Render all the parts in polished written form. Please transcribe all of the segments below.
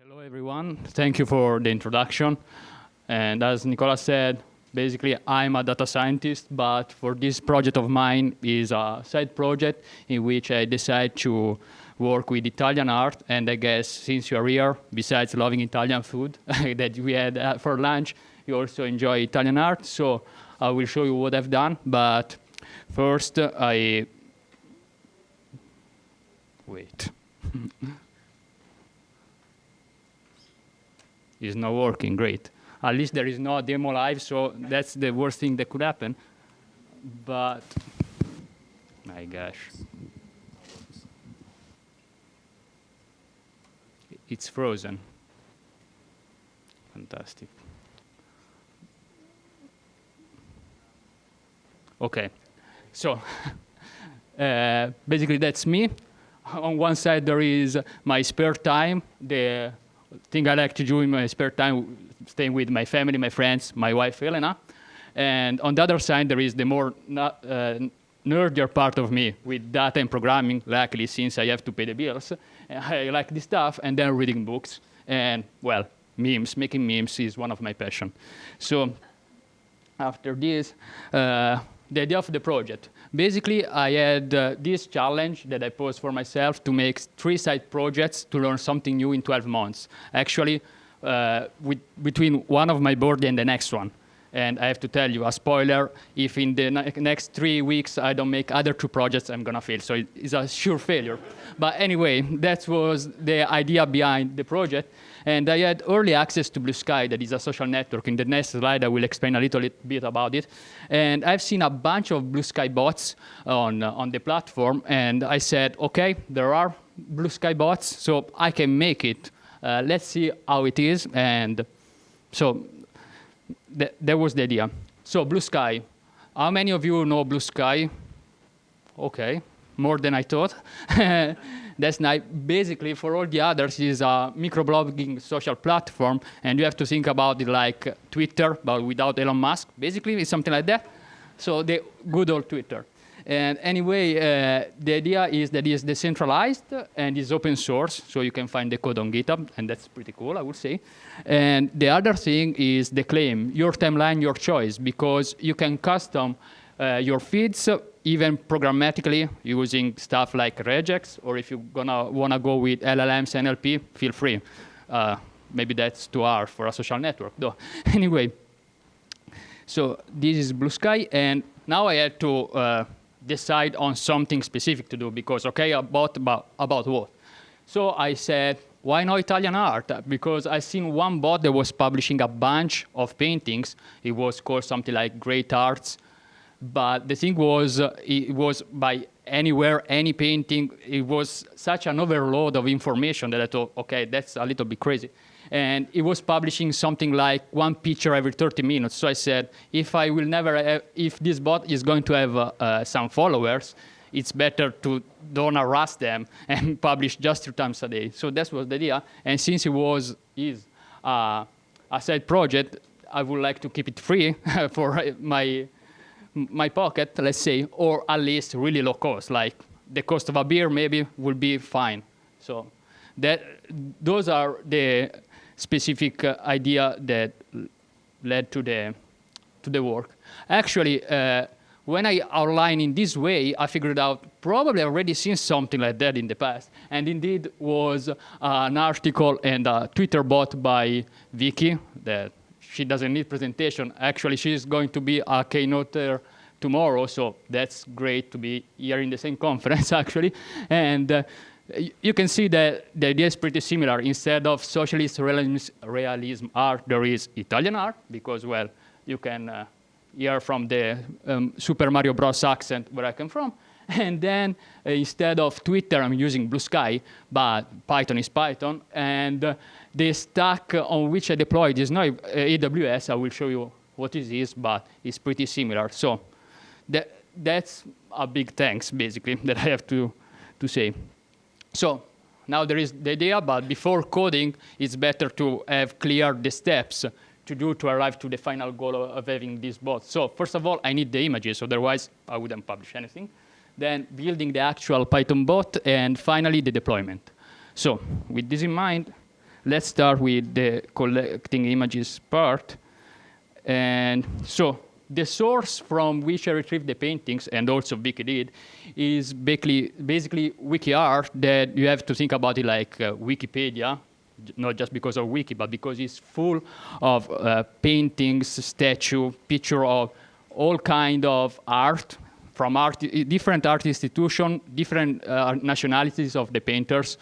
Hello, everyone. Thank you for the introduction. And as Nicola said, basically, I'm a data scientist, but for this project of mine is a side project in which I decide to work with Italian art. And I guess since you're here, besides loving Italian food that we had for lunch, you also enjoy Italian art. So I will show you what I've done. But first, wait. It's not working, great. At least there is no demo live, so that's the worst thing that could happen. But, my gosh. It's frozen. Fantastic. Okay, so basically that's me. On one side there is my spare time, the thing I like to do in my spare time, staying with my family, my friends, my wife, Elena. And on the other side, there is the more nerdier part of me with data and programming, luckily, since I have to pay the bills. I like this stuff, and then reading books. And, well, memes, making memes is one of my passions. So after this, the idea of the project. Basically, I had this challenge that I posed for myself to make 3 side projects to learn something new in 12 months. Actually, between one of my board and the next one. And I have to tell you, a spoiler, if in the next 3 weeks I don't make other 2 projects, I'm gonna fail. So it's a sure failure. But anyway, that was the idea behind the project. And I had early access to BlueSky, that is a social network. In the next slide, I will explain a little bit about it. And I've seen a bunch of BlueSky bots on the platform. And I said, OK, there are BlueSky bots, so I can make it. Let's see how it is. And so that was the idea. So BlueSky. How many of you know BlueSky? OK, more than I thought. That's nice. Basically, for all the others, it's a microblogging social platform, and you have to think about it like Twitter, but without Elon Musk. Basically, it's something like that. So the good old Twitter. And anyway, the idea is that it's decentralized and is open source, so you can find the code on GitHub, and that's pretty cool, I would say. And the other thing is the claim, your timeline, your choice, because you can custom your feeds, even programmatically, using stuff like regex, or if you're gonna wanna go with LLMs, NLP, feel free. Maybe that's too hard for a social network, though. Anyway, so this is BlueSky, and now I had to decide on something specific to do, because, okay, about what? So I said, why not Italian art? Because I seen one bot that was publishing a bunch of paintings. It was called something like Great Arts. But the thing was, it was by anywhere, any painting. It was such an overload of information that I thought, OK, that's a little bit crazy. And it was publishing something like 1 picture every 30 minutes. So I said, if I will never have, if this bot is going to have some followers, it's better to don't harass them and publish just 3 times a day. So that was the idea. And since it is a side project, I would like to keep it free for my pocket, let's say, or at least really low cost, like the cost of a beer maybe will be fine. So those are the specific idea that led to the work. Actually, when I outline in this way, I figured out probably already seen something like that in the past. And indeed was an article and a Twitter bot by Vicky that she doesn't need presentation. Actually, she's going to be a keynoter tomorrow, so that's great to be here in the same conference, actually. And you can see that the idea is pretty similar. Instead of socialist realism art, there is Italian art, because, well, you can hear from the Super Mario Bros. Accent where I come from. And then instead of Twitter, I'm using BlueSky, but Python is Python. And the stack on which I deployed is not AWS. I will show you what it is, but it's pretty similar. So that's a big thanks, basically, that I have to say. So now there is the idea, but before coding, it's better to have clear the steps to do to arrive to the final goal of having this bot. So first of all, I need the images, otherwise I wouldn't publish anything. Then building the actual Python bot, and finally the deployment. So with this in mind, let's start with the collecting images part. And so the source from which I retrieved the paintings, and also Vicky did, is basically WikiArt, that you have to think about it like Wikipedia, not just because of Wiki, but because it's full of paintings, statue, picture of all kind of art, from different art institutions, different nationalities of the painters,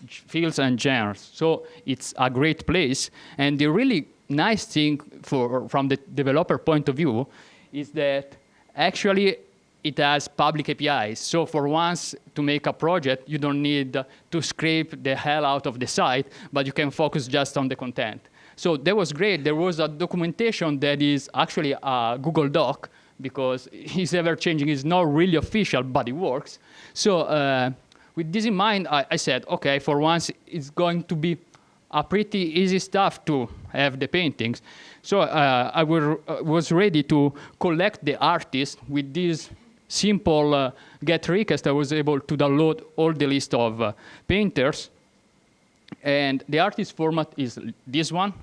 fields and genres. So it's a great place. And the really nice thing from the developer point of view is that actually it has public APIs. So for once, to make a project, you don't need to scrape the hell out of the site, but you can focus just on the content. So that was great. There was a documentation that is actually a Google Doc, because it's ever changing. It's not really official, but it works. So with this in mind, I said, OK, for once, it's going to be a pretty easy stuff to have the paintings. So I was ready to collect the artists with this simple get request. I was able to download all the list of painters. And the artist format is this one.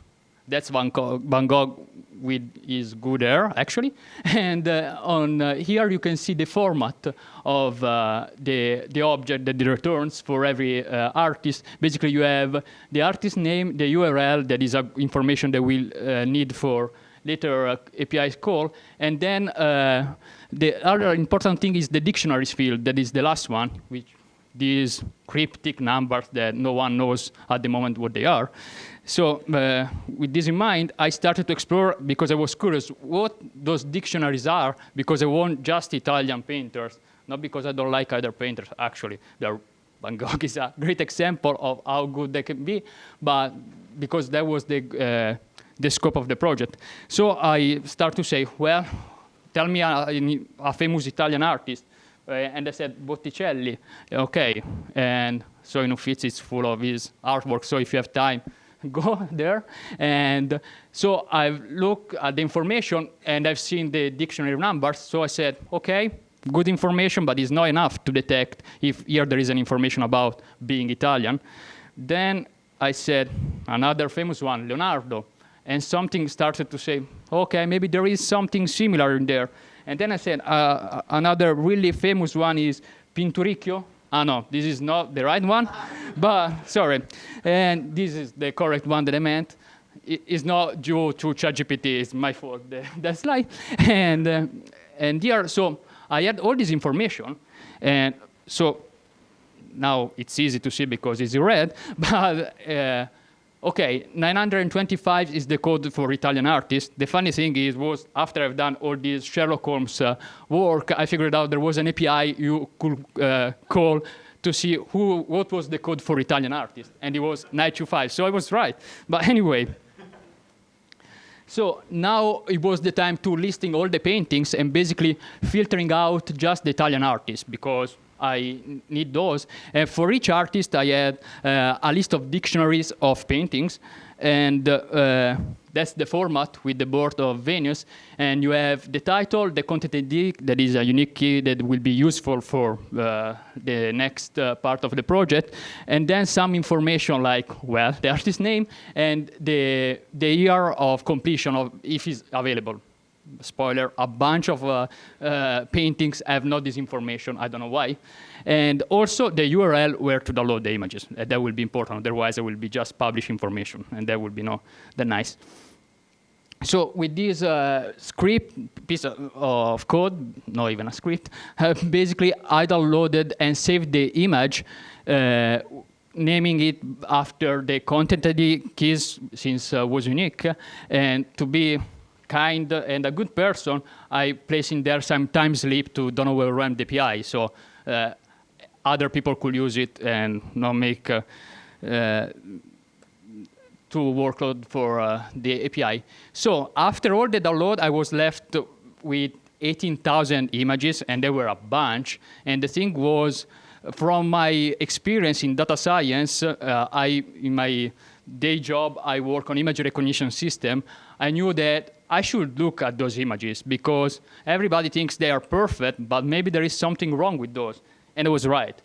That's Van Gogh with his good hair, actually. And on here you can see the format of the object that it returns for every artist. Basically, you have the artist name, the URL, that is information that we'll need for later API call. And then the other important thing is the dictionaries field, that is the last one, which these cryptic numbers that no one knows at the moment what they are. So with this in mind, I started to explore, because I was curious what those dictionaries are, because I want just Italian painters, not because I don't like other painters. Actually, Van Gogh is a great example of how good they can be, but because that was the scope of the project. So I start to say, well, tell me a famous Italian artist. And I said, Botticelli. OK. And so in Uffizi, it's full of his artwork. So if you have time, go there. And so I've looked at the information, and I've seen the dictionary numbers. So I said, OK, good information, but it's not enough to detect if here there is an information about being Italian. Then I said, another famous one, Leonardo. And something started to say, OK, maybe there is something similar in there. And then I said, another really famous one is Pinturicchio. No, this is not the right one, but sorry. And this is the correct one that I meant. It's not due to ChatGPT, it's my fault, that slide. And here, so I had all this information. And so now it's easy to see because it's red, but OK, 925 is the code for Italian artists. The funny thing was after I've done all this Sherlock Holmes work, I figured out there was an API you could call to see what was the code for Italian artists. And it was 925. So I was right. But anyway, so now it was the time to listing all the paintings and basically filtering out just the Italian artists, because I need those. And for each artist, I had a list of dictionaries of paintings. And that's the format with the board of Venus. And you have the title, the content ID, that is a unique key that will be useful for the next part of the project. And then some information like, well, the artist name and the year of completion of if it's available. Spoiler, a bunch of paintings have not this information. I don't know why. And also the URL where to download the images. That will be important. Otherwise, I will be just publish information. And that would be not that nice. So with this script, piece of code, not even a script, basically I downloaded and saved the image, naming it after the content ID keys, since it was unique. And to be kind and a good person, I place in there some time sleep to don't overwhelm the API. So other people could use it and not make too workload for the API. So after all the download, I was left with 18,000 images, and there were a bunch. And the thing was, from my experience in data science, in my day job, I work on image recognition system. I knew that I should look at those images because everybody thinks they are perfect, but maybe there is something wrong with those. And I was right,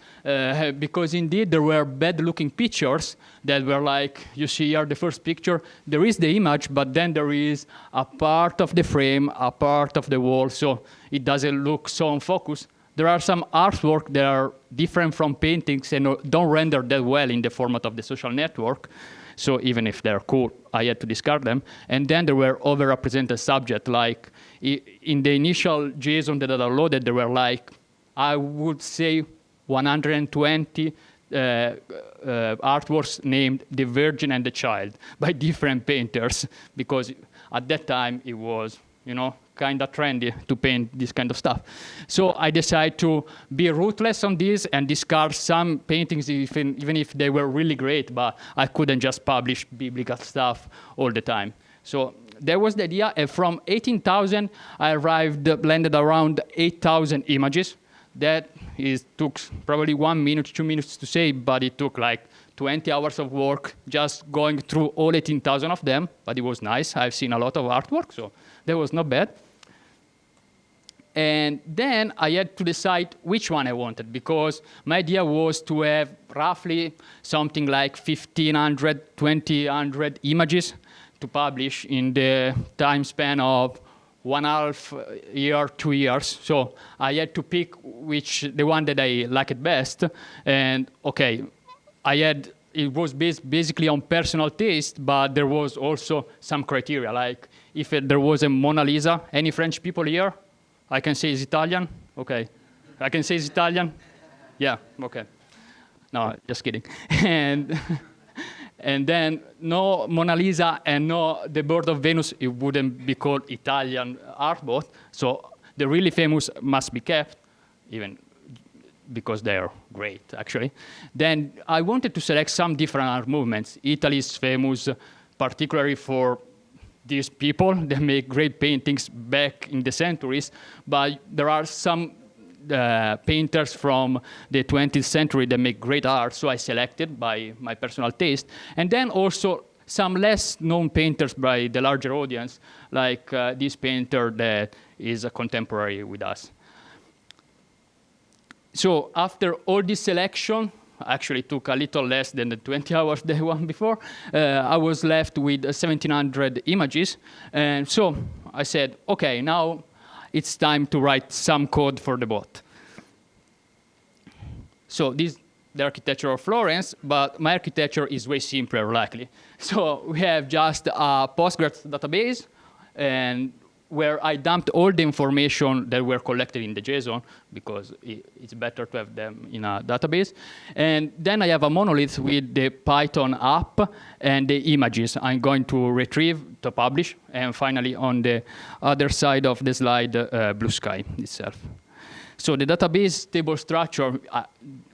because indeed there were bad-looking pictures that were like, you see here the first picture, there is the image, but then there is a part of the frame, a part of the wall, so it doesn't look so on focus. There are some artwork that are different from paintings and don't render that well in the format of the social network. So even if they're cool, I had to discard them. And then there were overrepresented subjects, like in the initial JSON that I downloaded, there were like, I would say 120 artworks named The Virgin and the Child by different painters, because at that time it was, kind of trendy to paint this kind of stuff. So I decided to be ruthless on this and discard some paintings, even if they were really great, but I couldn't just publish biblical stuff all the time. So that was the idea, and from 18,000, I landed around 8,000 images. That took probably 1 minute, 2 minutes to say, but it took like 20 hours of work just going through all 18,000 of them, but it was nice. I've seen a lot of artwork, so that was not bad. And then I had to decide which one I wanted, because my idea was to have roughly something like 1,500, 2,000 images to publish in the time span of 1.5 year, 2 years. So I had to pick the one that I liked best. And okay, it was basically on personal taste, but there was also some criteria, like if there was a Mona Lisa. Any French people here? I can say it's Italian? Okay. I can say it's Italian? Yeah, okay. No, just kidding. And then no Mona Lisa and no The Bird of Venus, it wouldn't be called Italian art both. So the really famous must be kept, even because they're great, actually. Then I wanted to select some different art movements. Italy is famous particularly for these people that make great paintings back in the centuries, but there are some painters from the 20th century that make great art, so I selected by my personal taste. And then also some less known painters by the larger audience, like this painter that is a contemporary with us. So after all this selection, actually took a little less than the 20 hours the one before, I was left with 1,700 images. And so I said, okay, now it's time to write some code for the bot. So this is the architecture of Florence, but my architecture is way simpler, likely. So we have just a Postgres database, and where I dumped all the information that were collected in the JSON, because it's better to have them in a database. And then I have a monolith with the Python app and the images I'm going to retrieve to publish. And finally, on the other side of the slide, BlueSky itself. So the database table structure,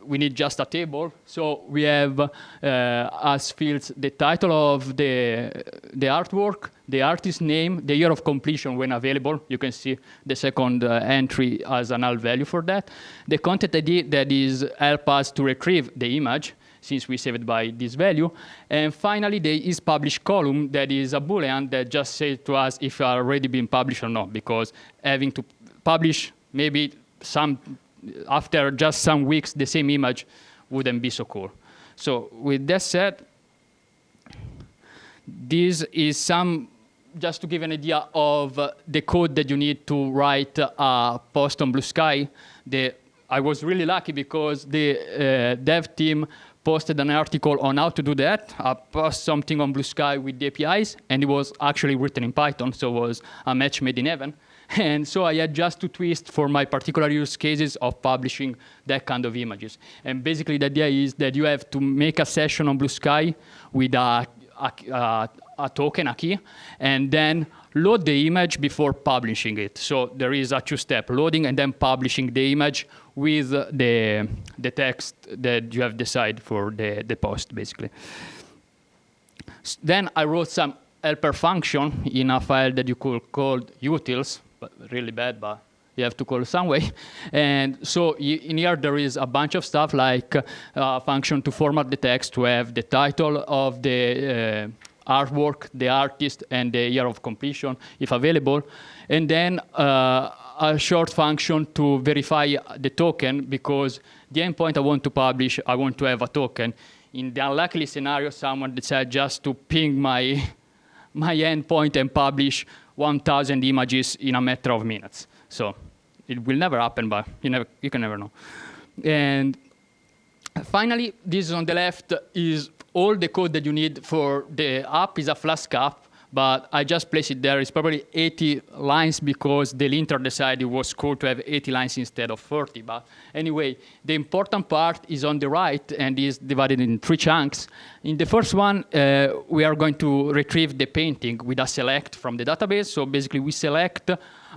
we need just a table. So we have as fields the title of the artwork, the artist name, the year of completion when available. You can see the second entry as a null value for that. The content ID that is help us to retrieve the image, since we save it by this value. And finally, the isPublish column that is a Boolean that just says to us if it already been published or not, because having to publish maybe after just some weeks, the same image wouldn't be so cool. So with that said, this is just to give an idea of the code that you need to write a post on BlueSky. I was really lucky because the dev team posted an article on how to do that. I post something on BlueSky with the APIs, and it was actually written in Python, so it was a match made in heaven. And so I had just to twist for my particular use cases of publishing that kind of images. And basically the idea is that you have to make a session on BlueSky with a token, a key, and then load the image before publishing it. So there is a two-step, loading and then publishing the image with the text that you have decided for the post, basically. Then I wrote some helper function in a file that you could call utils, really bad, but you have to call it some way. And so in here, there is a bunch of stuff like a function to format the text to have the title of the artwork, the artist, and the year of completion, if available. And then a short function to verify the token, because the endpoint I want to publish, I want to have a token. In the unlikely scenario, someone decided just to ping my endpoint and publish 1,000 images in a matter of minutes. So it will never happen, but you can never know. And finally, this on the left is all the code that you need for the app. Is a Flask app, but I just placed it there. It's probably 80 lines because the linter decided it was cool to have 80 lines instead of 40. But anyway, the important part is on the right and is divided in 3 chunks. In the first one, we are going to retrieve the painting with a select from the database. So basically, we select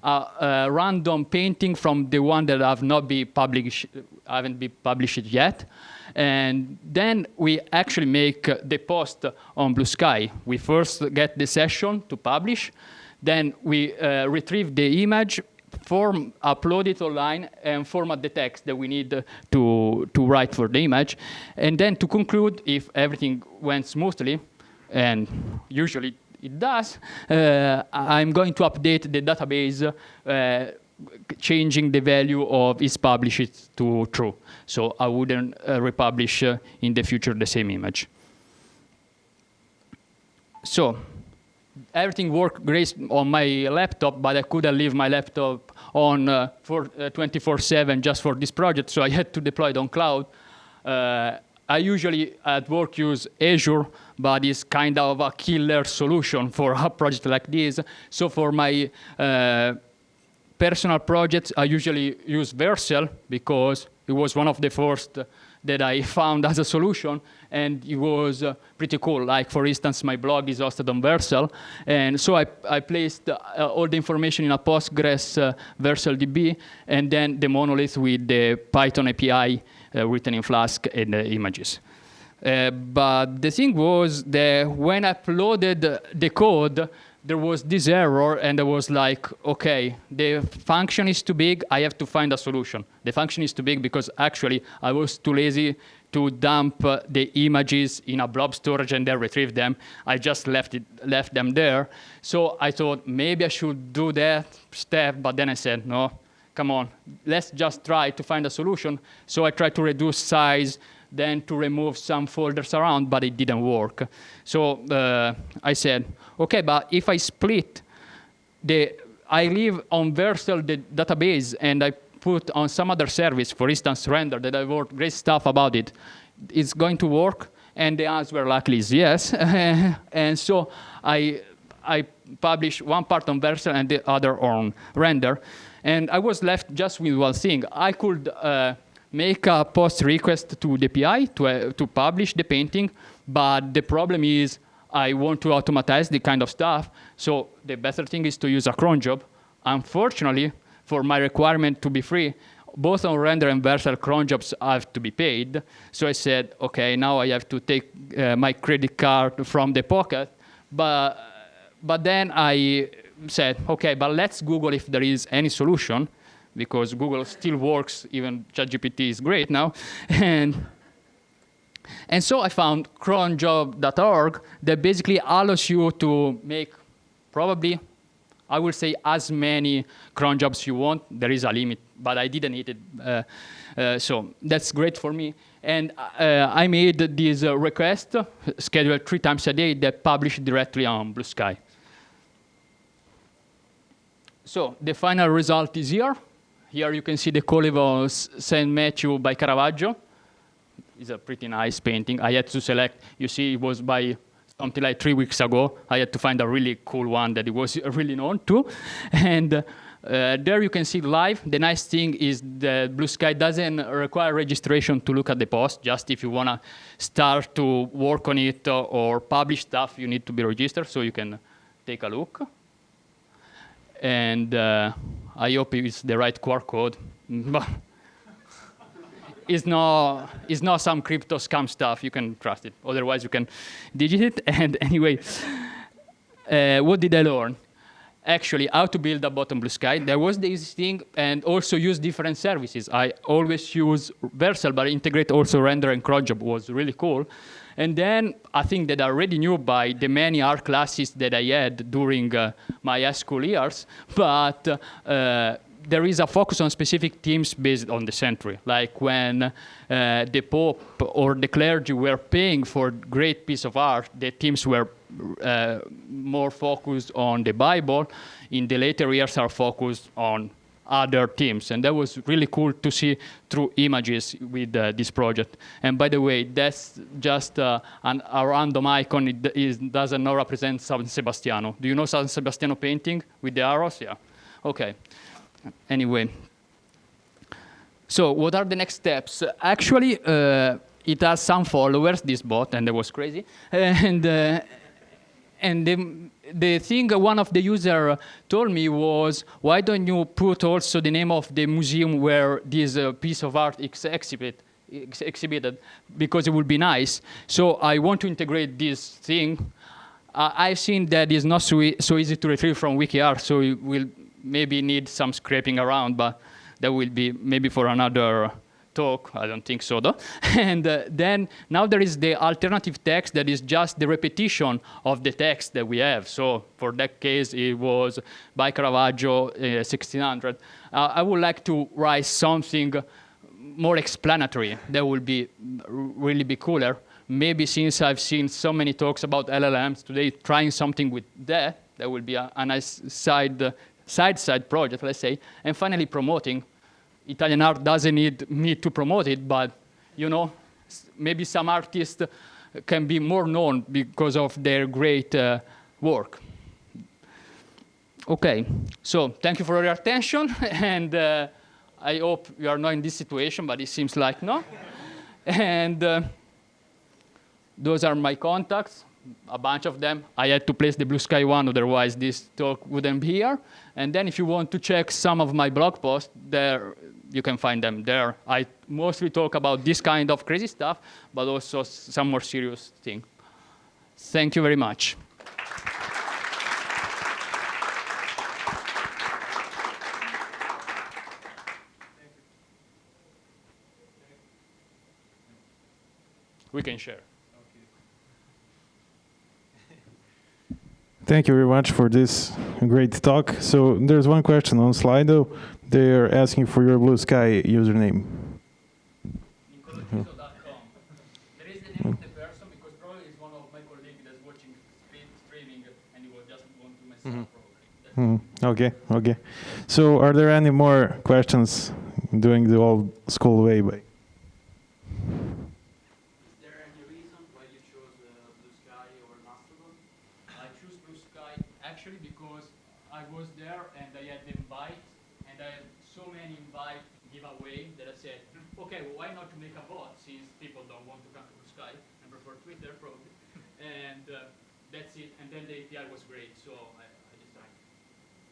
a random painting from the one that haven't been published yet. And then we actually make the post on BlueSky. We first get the session to publish. Then we retrieve the image, upload it online, and format the text that we need to write for the image. And then to conclude, if everything went smoothly, and usually it does, I'm going to update the database, changing the value of is published to true. So I wouldn't republish in the future the same image. So everything worked great on my laptop, but I couldn't leave my laptop on for 24/7 just for this project, so I had to deploy it on cloud. I usually at work use Azure, but it's kind of a killer solution for a project like this. So for my personal projects, I usually use Vercel because it was one of the first that I found as a solution, and it was pretty cool. Like, for instance, my blog is hosted on Vercel, and so I placed all the information in a Postgres Vercel DB, and then the monolith with the Python API written in Flask and the images. But the thing was that when I uploaded the code, there was this error, and I was like, okay, the function is too big, I have to find a solution. The function is too big because actually I was too lazy to dump the images in a blob storage and then retrieve them. I just left them there. So I thought maybe I should do that step, but then I said, no, come on, let's just try to find a solution. So I tried to reduce size, then to remove some folders around, but it didn't work. So I said, okay, but if I split I leave on Vercel the database and I put on some other service, for instance, render, that I wrote great stuff about it, it's going to work? And the answer luckily is yes. And so I published one part on Vercel and the other on render. And I was left just with one thing. I could make a post request to the API to publish the painting, but the problem is I want to automatize the kind of stuff, so the better thing is to use a cron job. Unfortunately, for my requirement to be free, both on render and Vercel cron jobs have to be paid. So I said, okay, now I have to take my credit card from the pocket, but then I said, okay, but let's Google if there is any solution, because Google still works, even ChatGPT is great now. And so I found cronjob.org that basically allows you to make probably, I will say, as many cron jobs you want. There is a limit, but I didn't need it. So that's great for me. And I made this request, scheduled 3 times a day, that published directly on BlueSky. So the final result is here. Here you can see the Colive of St. Matthew by Caravaggio. It's a pretty nice painting. I had to select, you see, it was by something like 3 weeks ago. I had to find a really cool one that it was really known to. And there you can see live. The nice thing is that BlueSky doesn't require registration to look at the post. Just if you want to start to work on it or publish stuff, you need to be registered, so you can take a look. And I hope it's the right QR code. It's not some crypto scam stuff. You can trust it. Otherwise, you can digit it. And anyway, what did I learn? Actually, how to build a bot on BlueSky. There was this thing, and also use different services. I always use Vercel, but integrate also render and cronjob was really cool. And then I think that I already knew by the many art classes that I had during my high school years, but there is a focus on specific themes based on the century. Like when the Pope or the clergy were paying for great piece of art, the themes were more focused on the Bible. In the later years are focused on other themes. And that was really cool to see through images with this project. And by the way, that's just a random icon. It doesn't represent San Sebastiano. Do you know San Sebastiano painting with the arrows? Yeah. Okay. Anyway. So what are the next steps? Actually, it has some followers, this bot, and that was crazy. And the thing one of the users told me was, why don't you put also the name of the museum where this piece of art is exhibited, because it would be nice. So I want to integrate this thing. I've seen that it's not so easy to retrieve from WikiArt, so it will maybe need some scraping around, but that will be maybe for another talk. I don't think so, though. And then now there is the alternative text that is just the repetition of the text that we have. So for that case, it was by Caravaggio, 1600. I would like to write something more explanatory. That would be really be cooler. Maybe since I've seen so many talks about LLMs today, trying something with that would be a nice side project, let's say. And finally, promoting. Italian art doesn't need me to promote it, but you know, maybe some artists can be more known because of their great work. Okay, so thank you for your attention, and I hope you are not in this situation, but it seems like no. And those are my contacts, a bunch of them. I had to place the BlueSky one, otherwise this talk wouldn't be here. And then if you want to check some of my blog posts, there you can find them there. I mostly talk about this kind of crazy stuff, but also some more serious thing. Thank you very much. We can share. Thank you very much for this great talk. So there's one question on Slido. They're asking for your BlueSky username. NicolòGiso.com. There is the name of the person, because probably it's one of my colleagues that's watching streaming, and he will just want to mess up probably. Okay. So are there any more questions doing the old school way? Actually, because I was there and I had the invite, and I had so many invite giveaway that I said, okay, well, why not to make a bot, since people don't want to come to BlueSky and prefer Twitter probably. And that's it. And then the API was great, so I decided,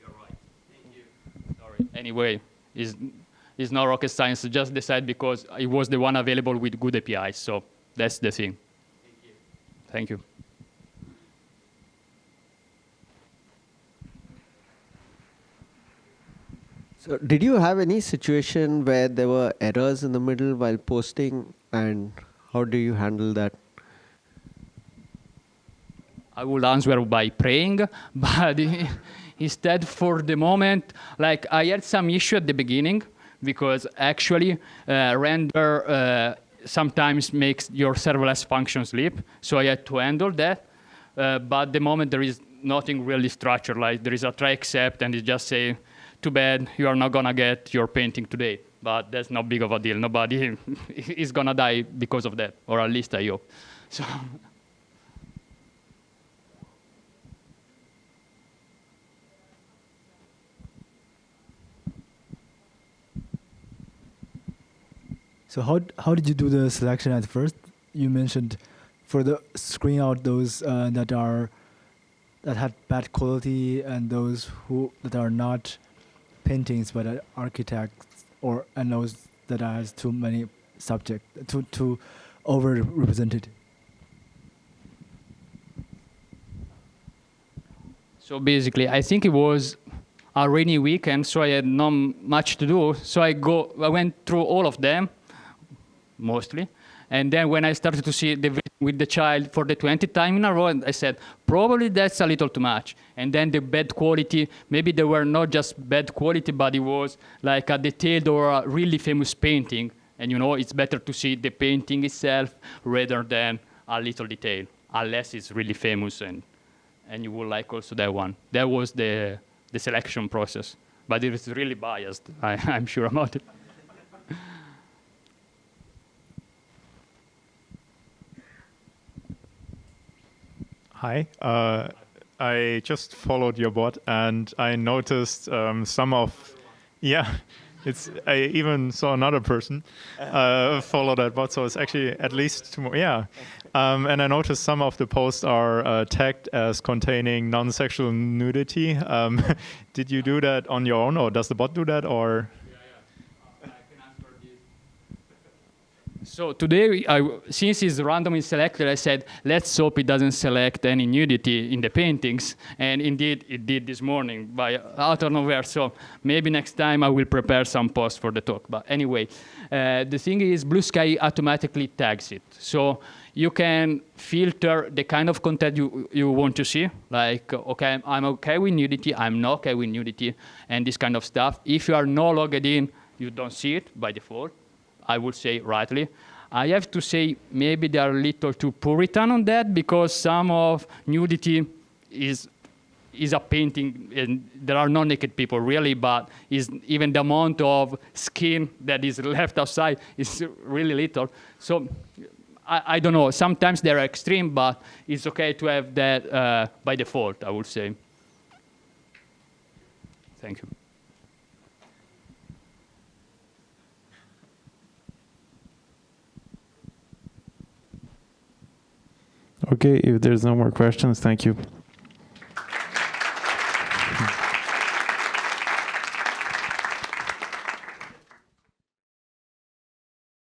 you're right. Thank you. Sorry. Anyway, it's not rocket science. Just decide because it was the one available with good APIs. So that's the thing. Thank you. Thank you. So did you have any situation where there were errors in the middle while posting, and how do you handle that? I will answer by praying, but instead for the moment, like I had some issue at the beginning, because actually render sometimes makes your serverless function sleep, so I had to handle that. But at the moment there is nothing really structured, like there is a try except, and it just say, too bad, you are not gonna get your painting today. But that's not big of a deal. Nobody is gonna die because of that, or at least I hope. So. So how did you do the selection at first? You mentioned for the screen out those that had bad quality, and those that are not paintings but are architects, and those that has too many subject, too over-represented. So basically, I think it was a rainy weekend, so I had not much to do. So I went through all of them, mostly, And then when I started to see the video with the child for the 20th time in a row, I said, probably that's a little too much. And then the bad quality, maybe they were not just bad quality, but it was like a detailed or a really famous painting. And it's better to see the painting itself rather than a little detail, unless it's really famous and you will like also that one. That was the selection process. But it is really biased, I'm sure about it. Hi. I just followed your bot, and I noticed some of, I even saw another person follow that bot, so it's actually at least two more. Yeah. And I noticed some of the posts are tagged as containing non-sexual nudity. Did you do that on your own, or does the bot do that, or? I can answer this. So today, since it's randomly selected, I said, let's hope it doesn't select any nudity in the paintings. And indeed, it did this morning out of nowhere. So maybe next time I will prepare some posts for the talk. But anyway, the thing is, BlueSky automatically tags it. So you can filter the kind of content you want to see, like, okay, I'm okay with nudity, I'm not okay with nudity, and this kind of stuff. If you are not logged in, you don't see it by default, I would say rightly. I have to say maybe they are a little too Puritan on that, because some of nudity is a painting, and there are no naked people really, but even the amount of skin that is left outside is really little. So I don't know, sometimes they're extreme, but it's okay to have that by default, I would say. Thank you. Okay, if there's no more questions, thank you.